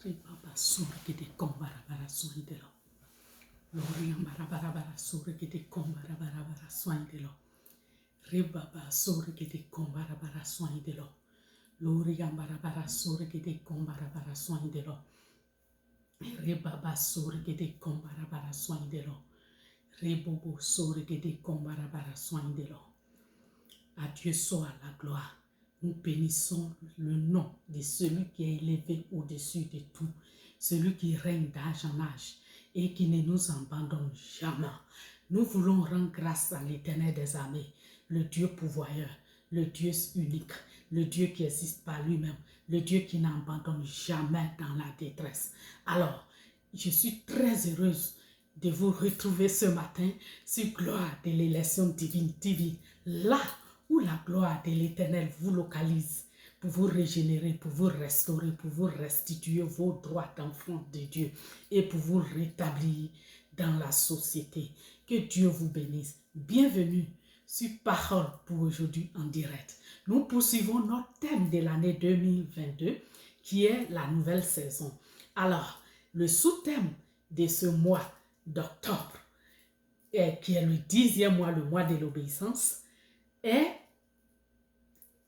Ribaba surgede kombarabara swindelo. Loriambarabara surgede kombarabara swindelo. Ribaba surgede kombarabara swindelo. Loriambarabara surgede kombarabara swindelo. Ribaba surgede kombarabara swindelo. Ribobo surgede kombarabara swindelo. À Dieu soit la gloire. Nous bénissons le nom de celui qui est élevé au-dessus de tout, celui qui règne d'âge en âge et qui ne nous abandonne jamais. Nous voulons rendre grâce à l'Éternel des armées, le Dieu pourvoyeur, le Dieu unique, le Dieu qui existe par lui-même, le Dieu qui n'abandonne jamais dans la détresse. Alors, je suis très heureuse de vous retrouver ce matin sur Gloire de l'élection divine TV, là où la gloire de l'Éternel vous localise pour vous régénérer, pour vous restaurer, pour vous restituer vos droits d'enfant de Dieu et pour vous rétablir dans la société. Que Dieu vous bénisse. Bienvenue sur Parole pour aujourd'hui en direct. Nous poursuivons notre thème de l'année 2022 qui est la nouvelle saison. Alors, le sous-thème de ce mois d'octobre, qui est le 10e mois, le mois de l'obéissance, est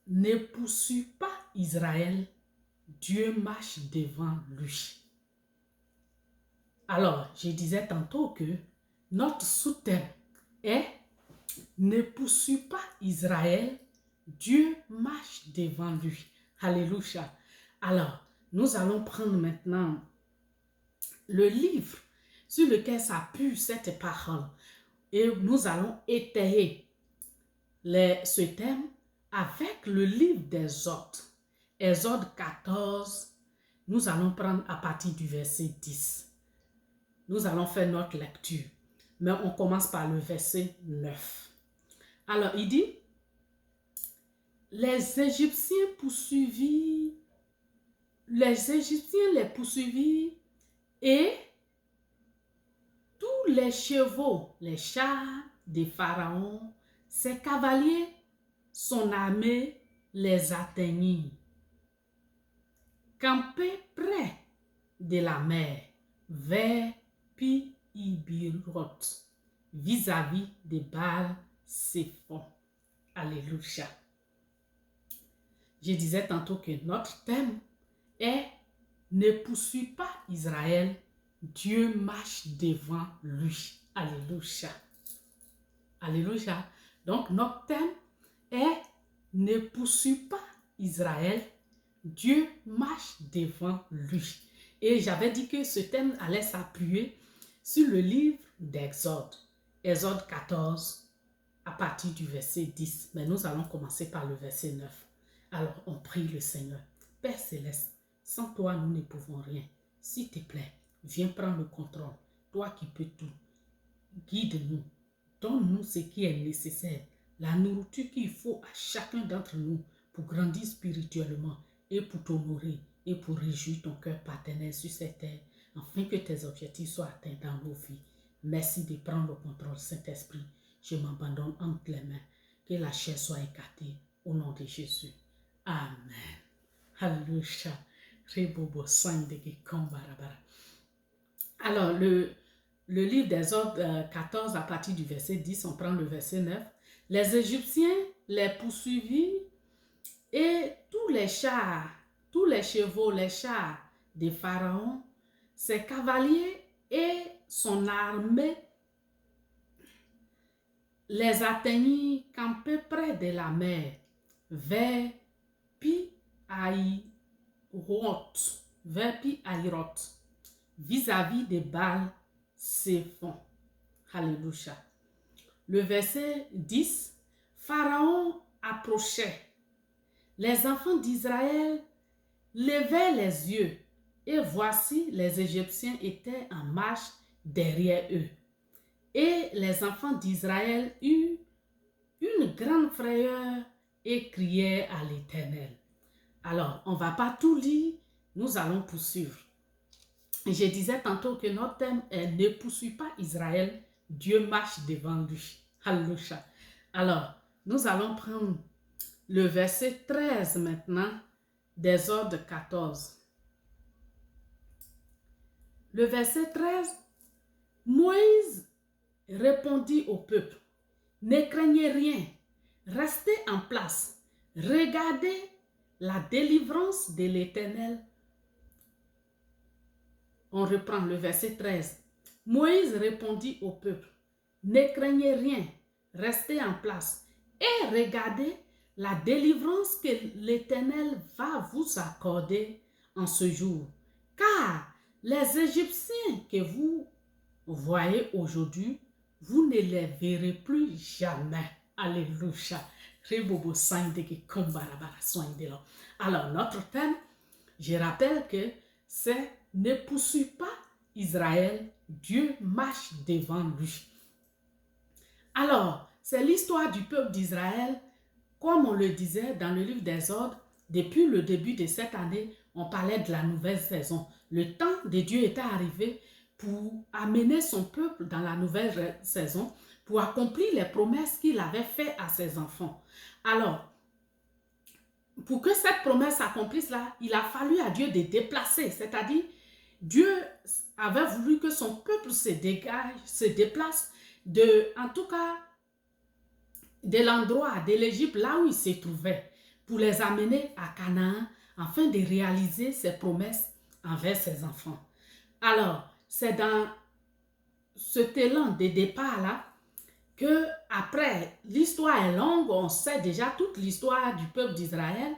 « Ne poursuis pas Israël, Dieu marche devant lui ». Alors, je disais tantôt que notre sous-thème est « Ne poursuis pas Israël, Dieu marche devant lui ». Alléluia. Alors, nous allons prendre maintenant le livre sur lequel s'appuie cette parole et nous allons étayer ce thème avec le livre d'Exode. Exode 14, nous allons prendre à partir du verset 10. Nous allons faire notre lecture, mais on commence par le verset 9. Alors, il dit, les Égyptiens les poursuivirent et tous les chevaux, les chars de Pharaon, ses cavaliers, son armée les atteignit. Campés près de la mer, vers Pi-Ibiroth, vis-à-vis de Baal-Séphon. Alléluia. Je disais tantôt que notre thème est « Ne poursuis pas Israël, Dieu marche devant lui ». Alléluia. Alléluia. Donc notre thème est « Ne poursuis pas Israël, Dieu marche devant lui ». Et j'avais dit que ce thème allait s'appuyer sur le livre d'Exode, Exode 14, à partir du verset 10. Mais nous allons commencer par le verset 9. Alors, on prie le Seigneur. Père Céleste, sans toi, nous ne pouvons rien. S'il te plaît, viens prendre le contrôle. Toi qui peux tout, guide-nous. Donne-nous ce qui est nécessaire, la nourriture qu'il faut à chacun d'entre nous pour grandir spirituellement et pour t'honorer et pour réjouir ton cœur paternel sur cette terre, afin que tes objectifs soient atteints dans nos vies. Merci de prendre le contrôle, Saint-Esprit. Je m'abandonne entre les mains. Que la chair soit écartée au nom de Jésus. Amen. Alléluia. Alors, le livre d'Exode 14, à partir du verset 10, on prend le verset 9. Les Égyptiens les poursuivirent et tous les chars, tous les chevaux, les chars de Pharaon, ses cavaliers et son armée les atteignirent campés près de la mer, vers Pi-Hahiroth, vis-à-vis de Baal-Séphon. Alléluia. Le verset 10, Pharaon approchait. Les enfants d'Israël levaient les yeux et voici les Égyptiens étaient en marche derrière eux. Et les enfants d'Israël eurent une grande frayeur et crièrent à l'Éternel. Alors, on ne va pas tout lire, nous allons poursuivre. Je disais tantôt que notre thème est « Ne poursuis pas Israël, Dieu marche devant lui ». Alléluia. Alors, nous allons prendre le verset 13 maintenant d'Exode 14. le verset 13, Moïse répondit au peuple, ne craignez rien, restez en place, regardez la délivrance de l'Éternel. On reprend le verset 13. Moïse répondit au peuple, ne craignez rien, restez en place et regardez la délivrance que l'Éternel va vous accorder en ce jour. Car les Égyptiens que vous voyez aujourd'hui, vous ne les verrez plus jamais. Alléluia. Alors, notre thème, je rappelle que c'est ne poursuis pas Israël, Dieu marche devant lui. Alors, c'est l'histoire du peuple d'Israël, comme on le disait dans le livre d'Exode, depuis le début de cette année, on parlait de la nouvelle saison. Le temps de Dieu était arrivé pour amener son peuple dans la nouvelle saison, pour accomplir les promesses qu'il avait faites à ses enfants. Alors, pour que cette promesse s'accomplisse là, il a fallu à Dieu de déplacer, c'est-à-dire Dieu avait voulu que son peuple se déplace en tout cas, de l'endroit de l'Égypte, là où il se trouvait, pour les amener à Canaan, afin de réaliser ses promesses envers ses enfants. Alors, c'est dans cet élan de départ-là que, après, l'histoire est longue, on sait déjà toute l'histoire du peuple d'Israël,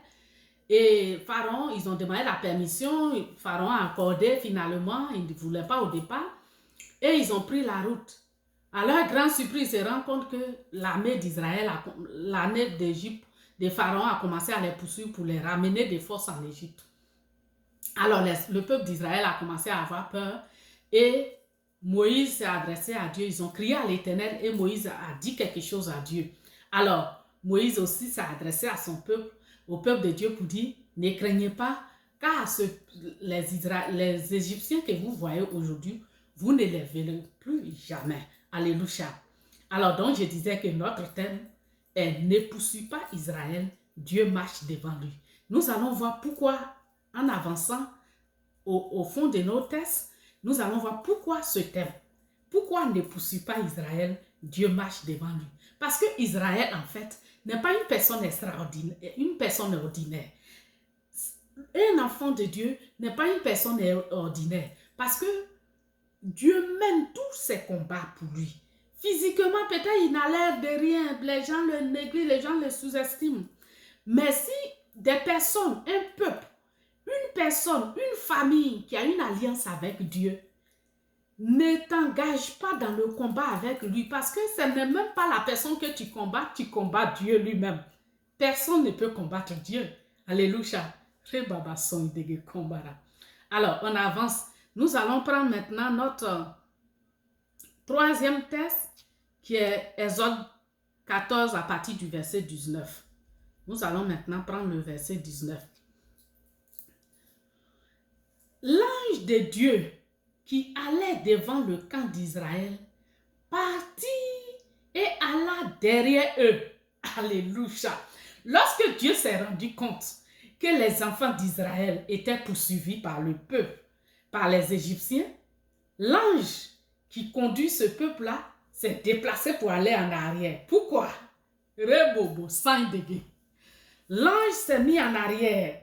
et Pharaon, ils ont demandé la permission, Pharaon a accordé finalement, il ne voulait pas au départ, et ils ont pris la route. À leur grande surprise, ils se rendent compte que l'armée d'Israël, l'armée d'Égypte, de Pharaon a commencé à les poursuivre pour les ramener de force en Égypte. Alors le peuple d'Israël a commencé à avoir peur et Moïse s'est adressé à Dieu. Ils ont crié à l'Éternel et Moïse a dit quelque chose à Dieu. Alors Moïse aussi s'est adressé à son peuple, au peuple de Dieu pour dire, ne craignez pas, car les Égyptiens que vous voyez aujourd'hui, vous ne les verrez plus jamais. Alléluia. Alors donc je disais que notre thème est ne poursuis pas Israël, Dieu marche devant lui. Nous allons voir pourquoi, en avançant au fond de nos tests, nous allons voir pourquoi ce thème. Pourquoi ne poursuis pas Israël, Dieu marche devant lui. Parce que Israël, en fait, n'est pas une personne extraordinaire, une personne ordinaire. Un enfant de Dieu n'est pas une personne ordinaire. Parce que Dieu mène tous ses combats pour lui. Physiquement, peut-être il n'a l'air de rien. Les gens le négligent, les gens le sous-estiment. Mais si des personnes, un peuple, une personne, une famille qui a une alliance avec Dieu, ne t'engage pas dans le combat avec lui parce que ce n'est même pas la personne que tu combats Dieu lui-même. Personne ne peut combattre Dieu. Alléluia. Alors, on avance. Nous allons prendre maintenant notre troisième test qui est Exode 14 à partir du verset 19. Nous allons maintenant prendre le verset 19. L'ange de Dieu qui allait devant le camp d'Israël partit et alla derrière eux. Alléluia. Lorsque Dieu s'est rendu compte que les enfants d'Israël étaient poursuivis par le peuple, par les Égyptiens, l'ange qui conduit ce peuple-là s'est déplacé pour aller en arrière. Pourquoi? L'ange s'est mis en arrière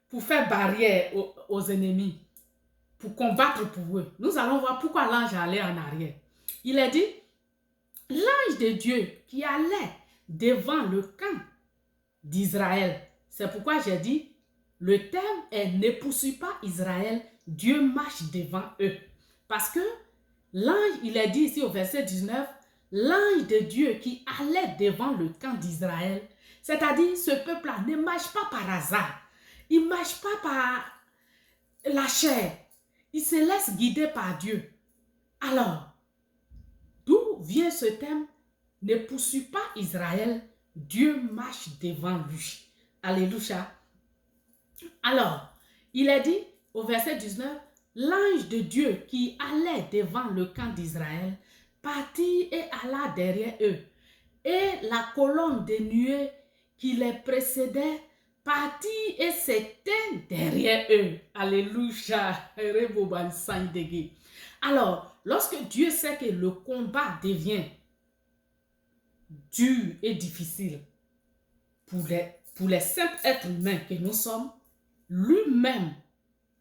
pour faire barrière aux ennemis, pour combattre pour eux. Nous allons voir pourquoi l'ange allait en arrière. Il a dit, l'ange de Dieu qui allait devant le camp d'Israël. C'est pourquoi j'ai dit, le thème est ne poursuis pas Israël, Dieu marche devant eux. Parce que l'ange, il est dit ici au verset 19, l'ange de Dieu qui allait devant le camp d'Israël, c'est-à-dire ce peuple-là ne marche pas par hasard, il ne marche pas par la chair, il se laisse guider par Dieu. Alors, d'où vient ce thème? Ne poursuis pas Israël, Dieu marche devant lui. Alléluia. Alors, il est dit au verset 19, l'ange de Dieu qui allait devant le camp d'Israël partit et alla derrière eux. Et la colonne de nuée qui les précédait partit et s'éteint derrière eux. Alléluia. Alors, lorsque Dieu sait que le combat devient dur et difficile pour les simples êtres humains que nous sommes, lui-même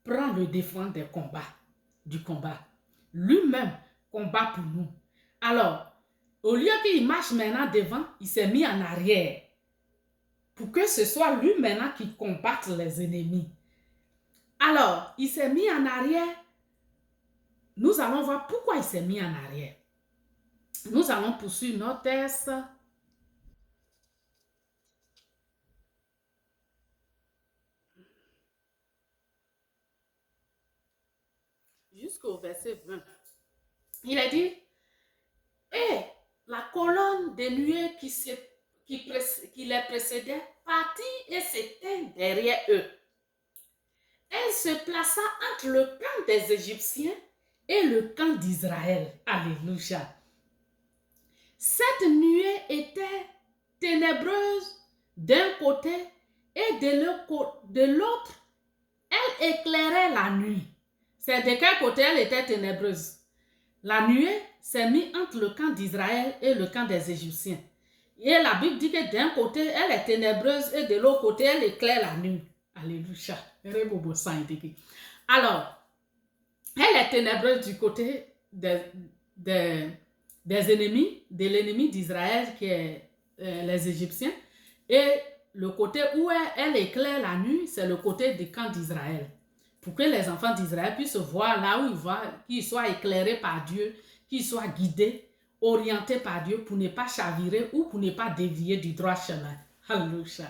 prend le défense du combat. Lui-même combat pour nous. Alors, au lieu qu'il marche maintenant devant, il s'est mis en arrière pour que ce soit lui maintenant qui combatte les ennemis. Alors, il s'est mis en arrière. Nous allons voir pourquoi il s'est mis en arrière. Nous allons poursuivre notre texte. Jusqu'au verset 20. Il a dit, et la colonne de nuée qui les précédait partit et s'éteint derrière eux. Elle se plaça entre le camp des Égyptiens et le camp d'Israël. Alléluia. Cette nuée était ténébreuse d'un côté et de l'autre, elle éclairait la nuit. C'est de quel côté elle était ténébreuse? La nuée s'est mise entre le camp d'Israël et le camp des Égyptiens. Et la Bible dit que d'un côté, elle est ténébreuse et de l'autre côté, elle éclaire la nuit. Alléluia. Alors, elle est ténébreuse du côté des ennemis, de l'ennemi d'Israël qui est les Égyptiens. Et le côté où elle éclaire la nuit, c'est le côté du camp d'Israël. Pour que les enfants d'Israël puissent voir là où ils vont, qu'ils soient éclairés par Dieu, qu'ils soient guidés, orientés par Dieu pour ne pas chavirer ou pour ne pas dévier du droit chemin. Alléluia.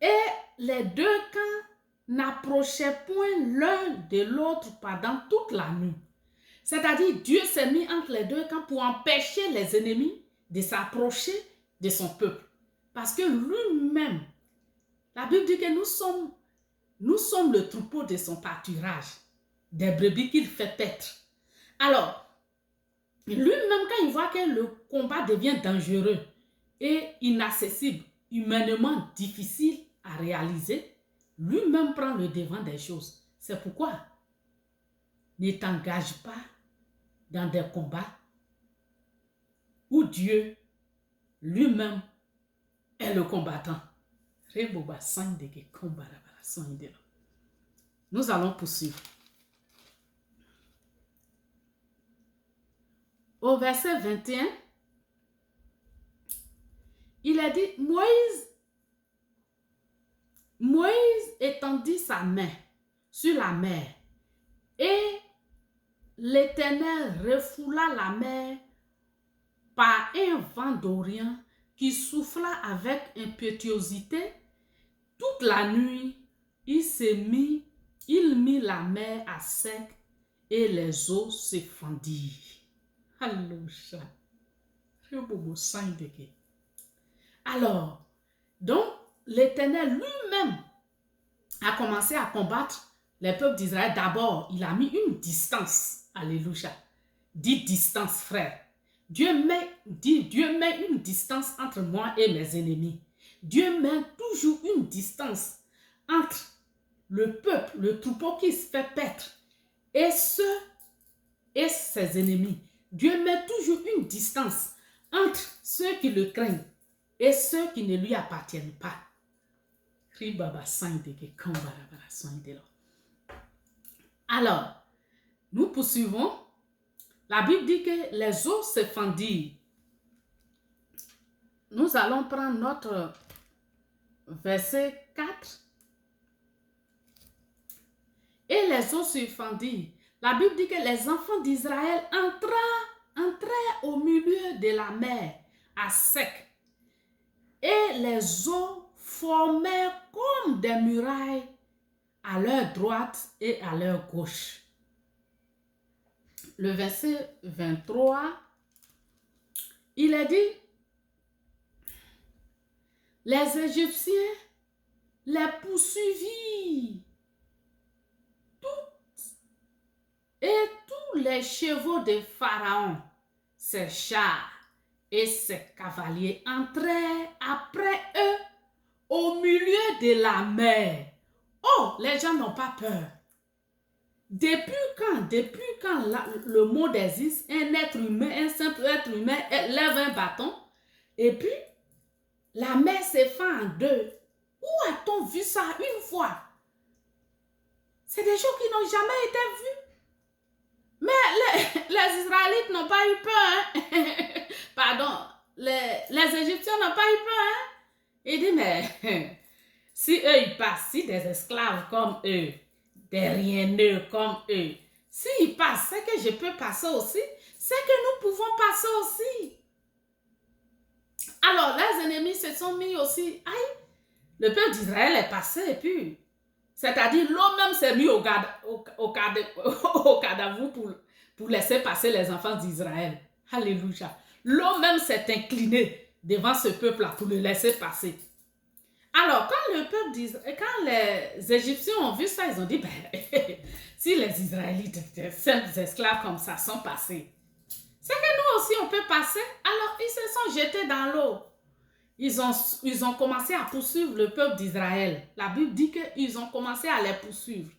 Et les deux camps n'approchaient point l'un de l'autre pendant toute la nuit. C'est-à-dire, Dieu s'est mis entre les deux camps pour empêcher les ennemis de s'approcher de son peuple. Parce que lui-même, la Bible dit que nous sommes le troupeau de son pâturage, des brebis qu'il fait paître. Alors, lui-même, quand il voit que le combat devient dangereux et inaccessible, humainement difficile à réaliser, lui-même prend le devant des choses. C'est pourquoi ne t'engage pas dans des combats où Dieu lui-même est le combattant. Nous allons poursuivre. Au verset 21, il a dit, Moïse étendit sa main sur la mer et l'Éternel refoula la mer par un vent d'Orient qui souffla avec impétuosité. Toute la nuit, il mit la mer à sec et les eaux se fendirent. Alléluia. Alors, donc, l'Éternel lui-même a commencé à combattre les peuples d'Israël. D'abord, il a mis une distance. Alléluia. Dis distance, frère. Dieu met une distance entre moi et mes ennemis. Dieu met toujours une distance entre le peuple, le troupeau qui se fait paître et ses ennemis. Dieu met toujours une distance entre ceux qui le craignent et ceux qui ne lui appartiennent pas. Alors, nous poursuivons. La Bible dit que les eaux se fendirent. Nous allons prendre notre verset 4. Et les eaux se fendirent. La Bible dit que les enfants d'Israël entraient au milieu de la mer à sec. Et les eaux formaient comme des murailles à leur droite et à leur gauche. Le verset 23, il est dit, les Égyptiens les poursuivirent et tous les chevaux de Pharaon, ses chars et ses cavaliers entrèrent après eux au milieu de la mer. Oh, les gens n'ont pas peur. Depuis quand le monde existe, un être humain, un simple être humain lève un bâton et puis la mer se fait en deux. Où a-t-on vu ça une fois? C'est des choses qui n'ont jamais été vues. Mais les Israélites n'ont pas eu peur. Hein? Pardon, les Égyptiens n'ont pas eu peur. Hein? Il dit, mais si eux, ils passent, si des esclaves comme eux, des rieneux comme eux, s'ils passent, c'est que je peux passer aussi. C'est que nous pouvons passer aussi. Alors, les ennemis se sont mis aussi. Aïe, le peuple d'Israël est passé et puis, c'est-à-dire l'eau même s'est mis au cadavre pour laisser passer les enfants d'Israël. Alléluia. L'eau même s'est inclinée devant ce peuple-là pour le laisser passer. Alors, quand les Égyptiens ont vu ça, ils ont dit, ben, si les Israélites, des simples esclaves comme ça, sont passés, c'est que nous aussi, on peut passer. Alors, ils se sont jetés dans l'eau. Ils ont commencé à poursuivre le peuple d'Israël. La Bible dit qu'ils ont commencé à les poursuivre.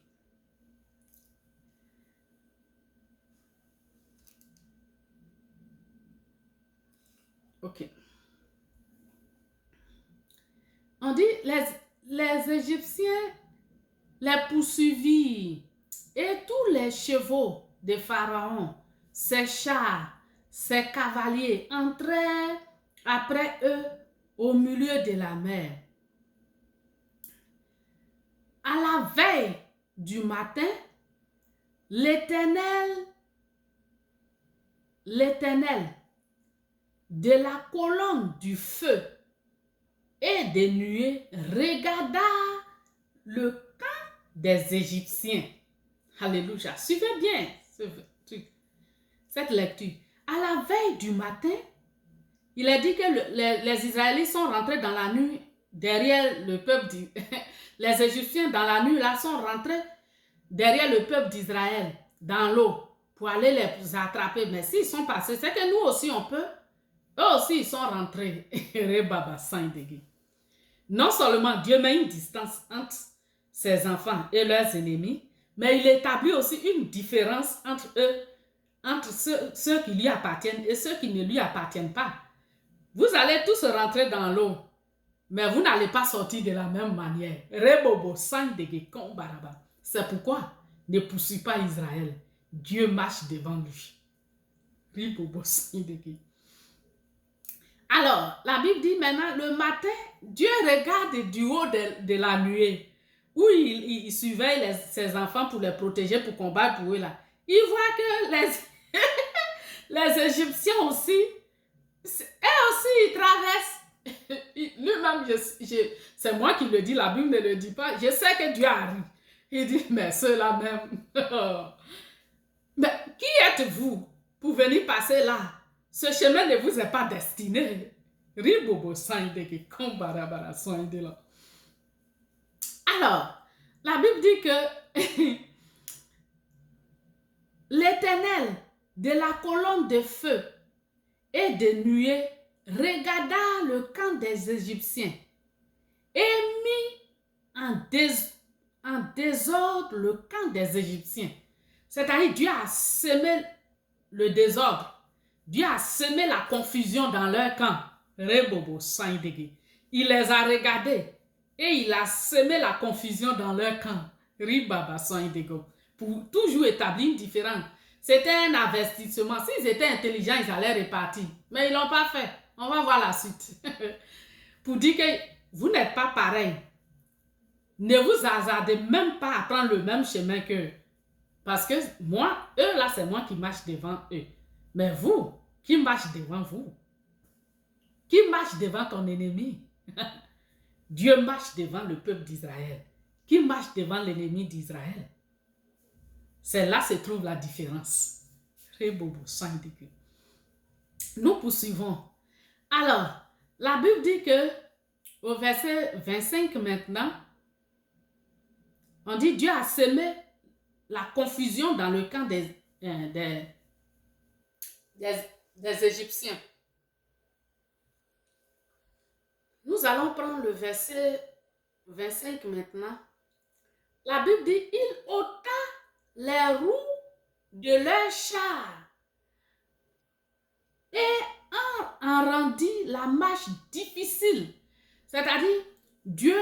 Ok. On dit, les Égyptiens les poursuivirent et tous les chevaux de Pharaon, ses chars, ses cavaliers entrèrent après eux au milieu de la mer. À la veille du matin, l'Éternel, de la colonne du feu et des nuées, regarda le camp des Égyptiens. Alléluia. Suivez bien cette lecture. À la veille du matin, il a dit que les Israélites sont rentrés dans la nuit derrière le peuple. Les Égyptiens dans la nuit là sont rentrés derrière le peuple d'Israël dans l'eau pour aller les attraper. Mais s'ils sont passés, c'est que nous aussi on peut. Eux aussi ils sont rentrés. Non seulement Dieu met une distance entre ses enfants et leurs ennemis, mais il établit aussi une différence entre eux, entre ceux qui lui appartiennent et ceux qui ne lui appartiennent pas. Vous allez tous rentrer dans l'eau, mais vous n'allez pas sortir de la même manière. C'est pourquoi ne poursuis pas Israël. Dieu marche devant lui. Alors, la Bible dit maintenant, le matin, Dieu regarde du haut de la nuée, où il surveille ses enfants pour les protéger, pour combattre pour eux là. Il voit que les Égyptiens aussi, eux aussi, ils traversent. Lui-même, c'est moi qui le dis, la Bible ne le dit pas. Je sais que Dieu a ri. Il dit, mais ceux-là même. Mais qui êtes-vous pour venir passer là? Ce chemin ne vous est pas destiné. Alors, la Bible dit que l'Éternel de la colonne de feu et de nuée regarda le camp des Égyptiens et mit en désordre le camp des Égyptiens. C'est-à-dire Dieu a semé le désordre. Dieu a semé la confusion dans leur camp. Il les a regardés et il a semé la confusion dans leur camp. Pour toujours établir une différence. C'était un investissement. S'ils étaient intelligents, ils allaient repartir. Mais ils ne l'ont pas fait. On va voir la suite. Pour dire que vous n'êtes pas pareil. Ne vous hasardez même pas à prendre le même chemin qu'eux. Parce que moi, eux là, c'est moi qui marche devant eux. Mais vous, qui marche devant vous? Qui marche devant ton ennemi? Dieu marche devant le peuple d'Israël. Qui marche devant l'ennemi d'Israël? C'est là se trouve la différence. Nous poursuivons. Alors, la Bible dit que au verset 25 maintenant, on dit Dieu a semé la confusion dans le camp des Égyptiens. Nous allons prendre le verset 25 maintenant. La Bible dit, il ôta les roues de leur char et en rendit la marche difficile. C'est-à-dire, Dieu,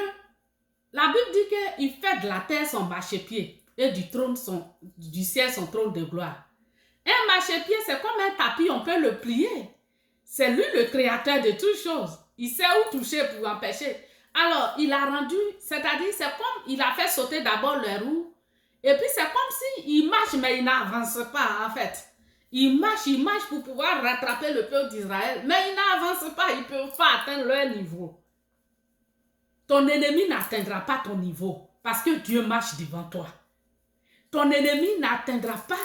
la Bible dit qu'il fait de la terre son marchepied et du ciel son trône de gloire. Un marchepied, c'est comme un tapis, on peut le plier. C'est lui le créateur de toutes choses. Il sait où toucher pour empêcher. Alors, il a rendu, c'est-à-dire, c'est comme il a fait sauter d'abord les roues. Et puis, c'est comme s'il marche, mais il n'avance pas, en fait. Il marche pour pouvoir rattraper le peuple d'Israël. Mais il n'avance pas, il ne peut pas atteindre leur niveau. Ton ennemi n'atteindra pas ton niveau parce que Dieu marche devant toi. Ton ennemi n'atteindra pas,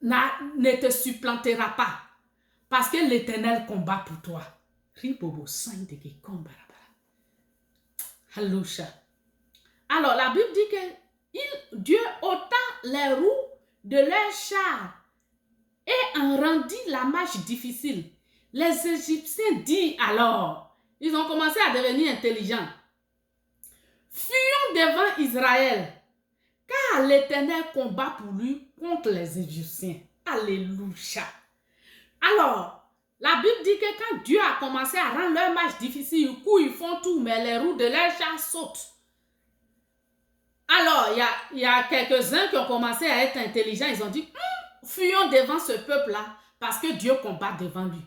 ne te supplantera pas parce que l'Éternel combat pour toi. Alors, la Bible dit que Dieu ôta les roues de leur char et en rendit la marche difficile. Les Égyptiens disent alors, ils ont commencé à devenir intelligents. Fuyons devant Israël, car l'Éternel combat pour lui contre les Égyptiens. Alléluia. Alors, la Bible dit que quand Dieu a commencé à rendre leur marche difficile, du coup, ils font tout, mais les roues de leur char sautent. Alors, il y a quelques-uns qui ont commencé à être intelligents. Ils ont dit, fuyons devant ce peuple-là, parce que Dieu combat devant lui.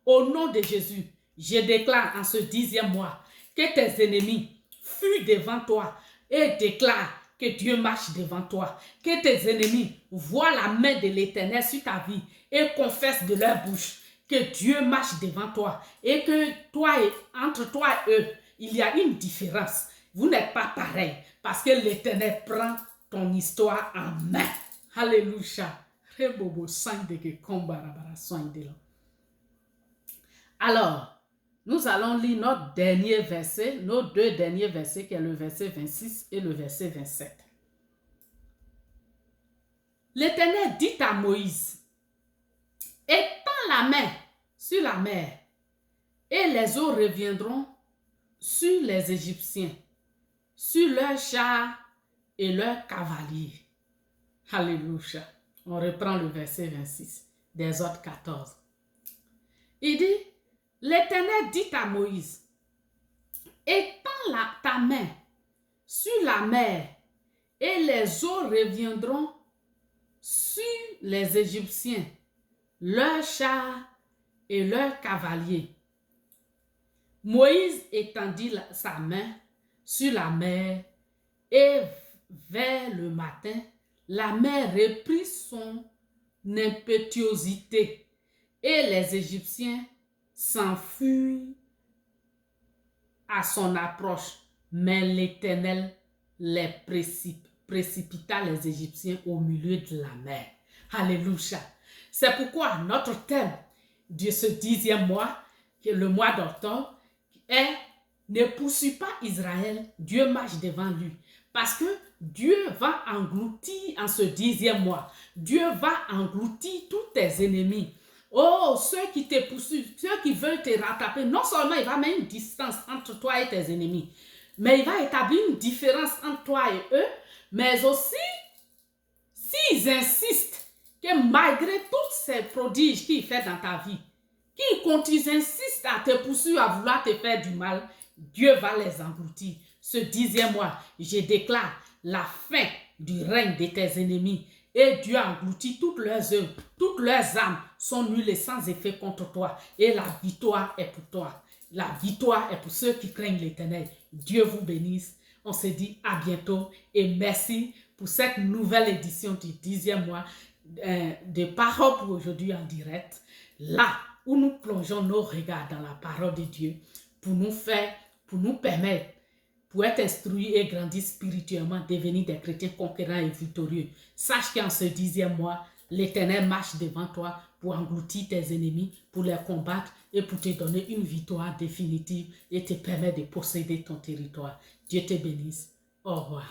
Au nom de Jésus, je déclare en ce 10e mois que tes ennemis fuient devant toi et déclare que Dieu marche devant toi. Que tes ennemis voient la main de l'Éternel sur ta vie et confessent de leur bouche que Dieu marche devant toi et que entre toi et eux, il y a une différence. Vous n'êtes pas pareil parce que l'Éternel prend ton histoire en main. Alléluia. Alors, nous allons lire notre dernier verset, nos deux derniers versets, qui est le verset 26 et le verset 27. L'Éternel dit à Moïse, étends la main sur la mer, et les eaux reviendront sur les Égyptiens, sur leurs chars et leurs cavaliers. Alléluia. On reprend le verset 26 d'Exode 14. Il dit, l'Éternel dit à Moïse, étends ta main sur la mer et les eaux reviendront sur les Égyptiens, leurs chars et leurs cavaliers. Moïse étendit sa main sur la mer et vers le matin, la mer reprit son impétuosité et les Égyptiens s'enfuirent à son approche, mais l'Éternel les précipita les Égyptiens au milieu de la mer. Alléluia. C'est pourquoi notre thème de ce 10e mois, qui est le mois d'octobre, est ne poursuis pas Israël, Dieu marche devant lui. Parce que Dieu va engloutir en ce 10e mois. Dieu va engloutir tous tes ennemis. Oh, ceux qui te poursuivent, ceux qui veulent te rattraper, non seulement il va mettre une distance entre toi et tes ennemis, mais il va établir une différence entre toi et eux, mais aussi, s'ils insistent que malgré tous ces prodiges qu'il fait dans ta vie, qu'ils insistent à te poursuivre, à vouloir te faire du mal, Dieu va les engloutir. Ce 10e mois, je déclare la fin du règne de tes ennemis. Et Dieu engloutit toutes leurs œuvres, toutes leurs âmes sont nulles et sans effet contre toi. Et la victoire est pour toi. La victoire est pour ceux qui craignent l'Éternel. Dieu vous bénisse. On se dit à bientôt et merci pour cette nouvelle édition du 10e mois de Parole pour aujourd'hui en direct. Là où nous plongeons nos regards dans la parole de Dieu pour nous permettre, pour être instruits et grandir spirituellement, devenir des chrétiens conquérants et victorieux. Sache qu'en ce 10e mois, l'Éternel marche devant toi pour engloutir tes ennemis, pour les combattre et pour te donner une victoire définitive et te permettre de posséder ton territoire. Dieu te bénisse. Au revoir.